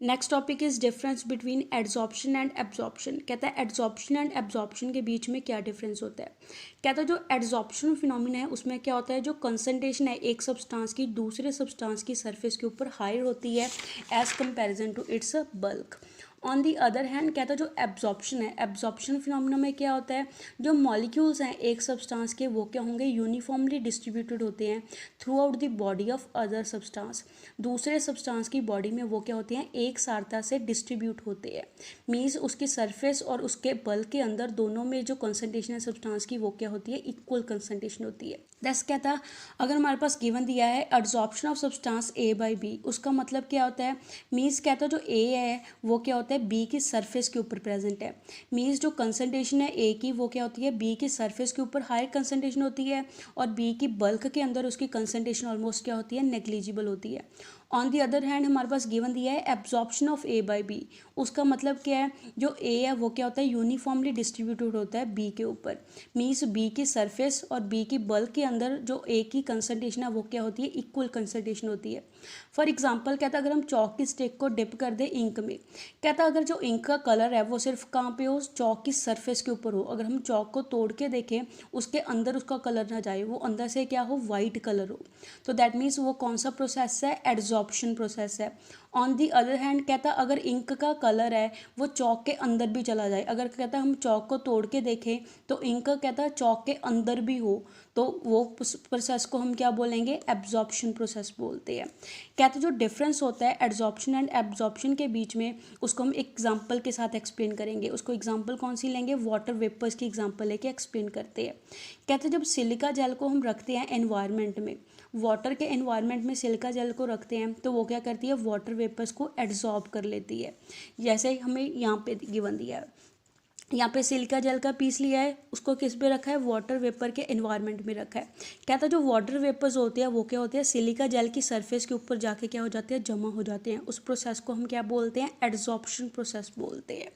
Next topic is difference between adsorption and absorption. कहता है adsorption and absorption के बीच में क्या डिफरेंस होता है। कहता है जो एड्जॉर्प्शन फिनोमिना है उसमें क्या होता है, जो कंसंट्रेशन है एक सब्सटेंस की दूसरे सब्सटेंस की सरफेस के ऊपर हायर होती है as comparison to its bulk. On the other hand कहता है जो एब्जॉर्प्शन है, एब्जॉर्प्शन फिनोमिना में क्या होता है, जो मॉलिक्यूल्स हैं एक सब्सटेंस के वो क्या होंगे, यूनिफॉर्मली डिस्ट्रीब्यूटेड होते हैं through out the body of other substance. दूसरे सब्सटेंस की बॉडी में वो क्या होते हैं, एक सारता से डिस्ट्रीब्यूट होते हैं। मीन्स उसकी सरफेस और उसके बल्क के अंदर दोनों में जो कंसंट्रेशन है सब्सटेंस की वो क्या होती है, इक्वल कंसंट्रेशन होती है। दस कहता है अगर हमारे पास गिवन दिया है absorption of substance A by B, उसका मतलब क्या होता है, मीन्स कहता है जो ए है वो क्या होता है बी की सरफेस के ऊपर प्रेजेंट है। मीन्स जो कंसंट्रेशन है ए की वो क्या होती है, बी की सरफेस के ऊपर हायर कंसंट्रेशन होती है और बी की बल्क के अंदर उसकी कंसंट्रेशन ऑलमोस्ट क्या होती है, नेग्लिजिबल होती है। ऑन दी अदर हैंड हमारे पास गिवन दिया है absorption of A by B, उसका मतलब क्या है, जो ए है वो क्या होता है यूनिफॉर्मली डिस्ट्रीब्यूटेड होता है बी के ऊपर। मीन्स बी की सरफेस और बी की बल्क के अंदर जो ए की कंसंट्रेशन है वो क्या होती है, इक्वल कंसंट्रेशन होती है। फॉर एग्जाम्पल कहता है अगर हम चौक की स्टिक को डिप कर दे इंक में, कहता है अगर जो इंक का कलर है वो सिर्फ कहाँ पे हो, चौक की सरफेस के ऊपर हो, अगर हम चौक को तोड़ के देखें उसके अंदर उसका कलर ना जाए, वो अंदर से क्या हो, वाइट कलर हो, तो दैट मीन्स वो कौन सा प्रोसेस है, एड्जॉर्प्शन प्रोसेस है। ऑन दी अदर हैंड कहता अगर इंक का कलर है वो चौक के अंदर भी चला जाए, अगर कहता हम चौक को तोड़ के देखें तो इंक कहता है चौक के अंदर भी हो, तो वो प्रोसेस को हम क्या बोलेंगे, एब्जॉर्प्शन प्रोसेस बोलते हैं। कहते जो डिफरेंस होता है एड्जॉर्प्शन एंड एब्जॉर्प्शन के बीच में, उसको हम एग्जांपल के साथ एक्सप्लेन करेंगे। उसको एग्जांपल कौन सी लेंगे, वाटर वेपर्स की एग्जांपल लेके एक्सप्लेन करते हैं। कहते जब सिलिका जेल को हम रखते हैं एनवायरनमेंट में, वाटर के एनवायरनमेंट में सिलिका जेल को रखते हैं तो वो क्या करती है, वाटर वेपर्स को एड्जॉर्ब कर लेती है। जैसे हमें यहाँ पे गिवन दिया है, यहाँ पे सिलिका जेल का पीस लिया है, उसको किस पे रखा है, वाटर वेपर के एनवायरनमेंट में रखा है। कहता है जो वाटर वेपर्स होते हैं वो क्या होते हैं, सिलिका जेल की सरफेस के ऊपर जाके क्या हो जाते हैं, जमा हो जाते हैं। उस प्रोसेस को हम क्या बोलते हैं, एड्जॉर्प्शन प्रोसेस बोलते हैं।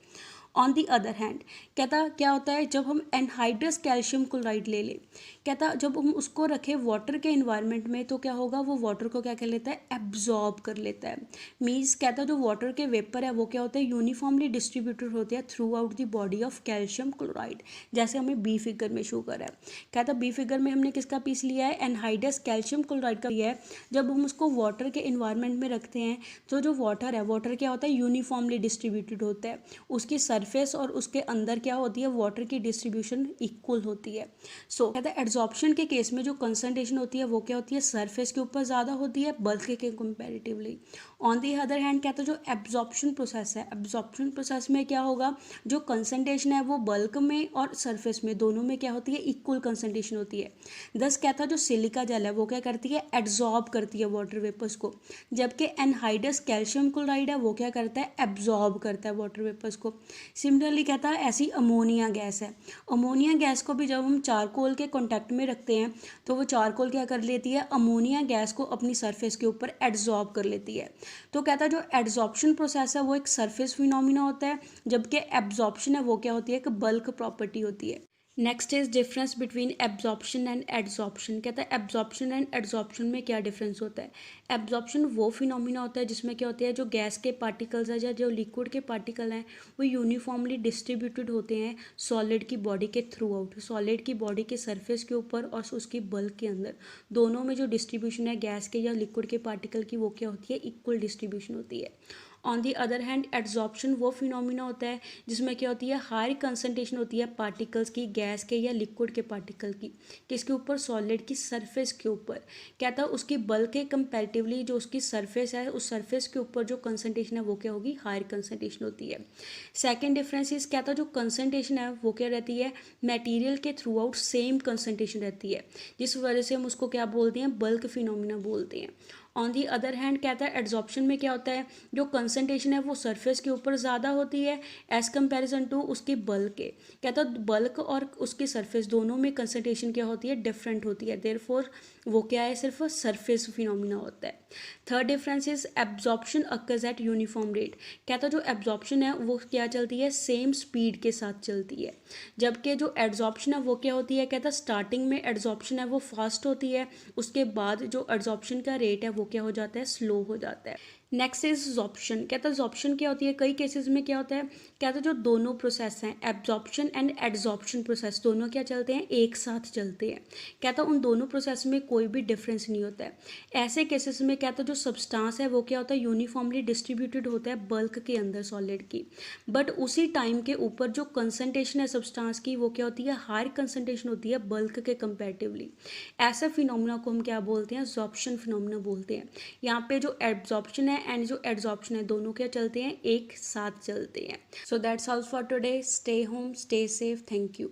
ऑन दी अदर हैंड कहता क्या होता है, जब हम एनहाइड्रस कैल्शियम क्लोराइड ले लें, कहता जब हम उसको रखें वाटर के इन्वायरमेंट में तो क्या होगा, वो वाटर को क्या कर लेता है, एब्जॉर्ब कर लेता है। मीन्स कहता जो वाटर के वेपर है वो क्या होते हैं, यूनिफॉर्मली डिस्ट्रीब्यूटेड होते हैं through out the body of calcium chloride. जैसे हमें बी फिगर में शो करा है, कहता बी फिगर में हमने किसका पीस लिया है, एनहाइड्रस कैल्शियम क्लोराइड का लिया है। जब हम उसको वाटर के इन्वायरमेंट में रखते हैं तो जो वाटर है, वाटर क्या होता है, यूनिफॉर्मली डिस्ट्रीब्यूटेड होता है, उसकी सरफेस और उसके अंदर क्या होती है, वाटर की डिस्ट्रीब्यूशन इक्वल होती है। सो कहता है एड्जॉर्प्शन के केस में जो कंसंट्रेशन होती है वो क्या होती है, सरफेस के ऊपर ज़्यादा होती है बल्क के comparatively. On the other hand कहता है जो एब्जॉर्प्शन प्रोसेस है, एब्जॉर्प्शन प्रोसेस में क्या होगा, जो कंसंट्रेशन है वो बल्क में और सरफेस में दोनों में क्या होती है, इक्वल कंसंट्रेशन होती है। दस कहता है जो सिलिका जेल है वो क्या करती है, एड्जॉर्ब करती है वाटर वेपर्स को, जबकि एनहाइड्रस कैल्शियम क्लोराइड है वो क्या करता है, एब्जॉर्ब करता है वाटर वेपर्स को। सिमिलरली कहता है ऐसी अमोनिया गैस है, अमोनिया गैस को भी जब हम चारकोल के कॉन्टैक्ट में रखते हैं तो वो चारकोल क्या कर लेती है, अमोनिया गैस को अपनी सरफेस के ऊपर एड्जॉर्ब कर लेती है। तो कहता है जो एड्जॉर्प्शन प्रोसेस है वो एक सरफेस फिनोमिना होता है, जबकि एब्जॉर्प्शन है वो क्या होती है, एक बल्क प्रॉपर्टी होती है। Next is difference between absorption and adsorption. कहता है एब्जॉर्प्शन एंड एड्जॉर्प्शन में क्या डिफरेंस होता है। एब्जॉर्प्शन वो फिनोमिना होता है जिसमें क्या होता है, जो गैस के पार्टिकल्स है या जो लिक्विड के पार्टिकल हैं वो यूनिफॉर्मली डिस्ट्रीब्यूटेड होते हैं सॉलिड की बॉडी के थ्रू आउट, सॉलिड की बॉडी के सरफेस के ऊपर और उसकी बल्क के अंदर, दोनों में जो डिस्ट्रीब्यूशन है गैस के या लिक्विड के पार्टिकल की वो क्या होती है, इक्वल डिस्ट्रीब्यूशन होती है। On the other hand adsorption वो फिनोमिना होता है जिसमें क्या होती है, हाई कंसंट्रेशन होती है पार्टिकल्स की, गैस के या लिक्विड के पार्टिकल की, किसके ऊपर, सॉलिड की सरफेस के ऊपर। कहता है उसकी बल्क के कंपैरेटिवली जो उसकी सरफेस है उस सरफेस के ऊपर जो कंसंट्रेशन है वो क्या होगी, हायर कंसंट्रेशन होती है। सेकेंड डिफरेंस इज कहता है जो कंसंट्रेशन है वो क्या रहती है, मटेरियल के थ्रू आउट सेम कंसंट्रेशन रहती है, जिस वजह से हम उसको क्या बोलते हैं, बल्क फिनोमिना बोलते हैं। ऑन दी अदर हैंड कहता है एड्जॉर्प्शन में क्या होता है, जो कंसंट्रेशन है वो सरफेस के ऊपर ज़्यादा होती है एज कंपैरिजन टू उसकी बल्क के। कहता है बल्क और उसकी सरफेस दोनों में कंसंट्रेशन क्या होती है, डिफरेंट होती है, देयरफॉर वो क्या है, सिर्फ सरफेस फिनोमिना होता है। Third difference is absorption occurs at uniform rate. कहता है जो एब्जॉर्प्शन है वो क्या चलती है, सेम स्पीड के साथ चलती है, जबकि जो एड्जॉर्प्शन है वो क्या होती है, कहता है स्टार्टिंग में एड्जॉर्प्शन है वो फास्ट होती है, उसके बाद जो एड्जॉर्प्शन का रेट है वो क्या हो जाता है, स्लो हो जाता है। नेक्स्ट इज जॉप्शन। कहता है जॉप्शन क्या होती है, कई केसेस में क्या होता है, कहता है जो दोनों प्रोसेस हैं एब्जॉर्प्शन एंड एडजॉर्प्शन प्रोसेस, दोनों क्या चलते हैं, एक साथ चलते हैं। कहता है उन दोनों प्रोसेस में कोई भी डिफरेंस नहीं होता है। ऐसे केसेस में कहता है जो सब्सटेंस है वो क्या होता है, यूनिफॉर्मली डिस्ट्रीब्यूटेड होता है बल्क के अंदर सॉलिड की, बट उसी टाइम के ऊपर जो कंसनट्रेशन है सब्सटेंस की वो क्या होती है, हायर कंसनट्रेशन होती है बल्क के कंपैरेटिवली। ऐसा फिनोमेना को हम क्या बोलते हैं, जॉप्शन फिनोमेना बोलते हैं। यहाँ पे जो एब्जॉर्प्शन है एंड जो एडजॉर्प्शन है दोनों क्या चलते हैं, एक साथ चलते हैं। So that's all for today. Stay home, stay safe, thank you.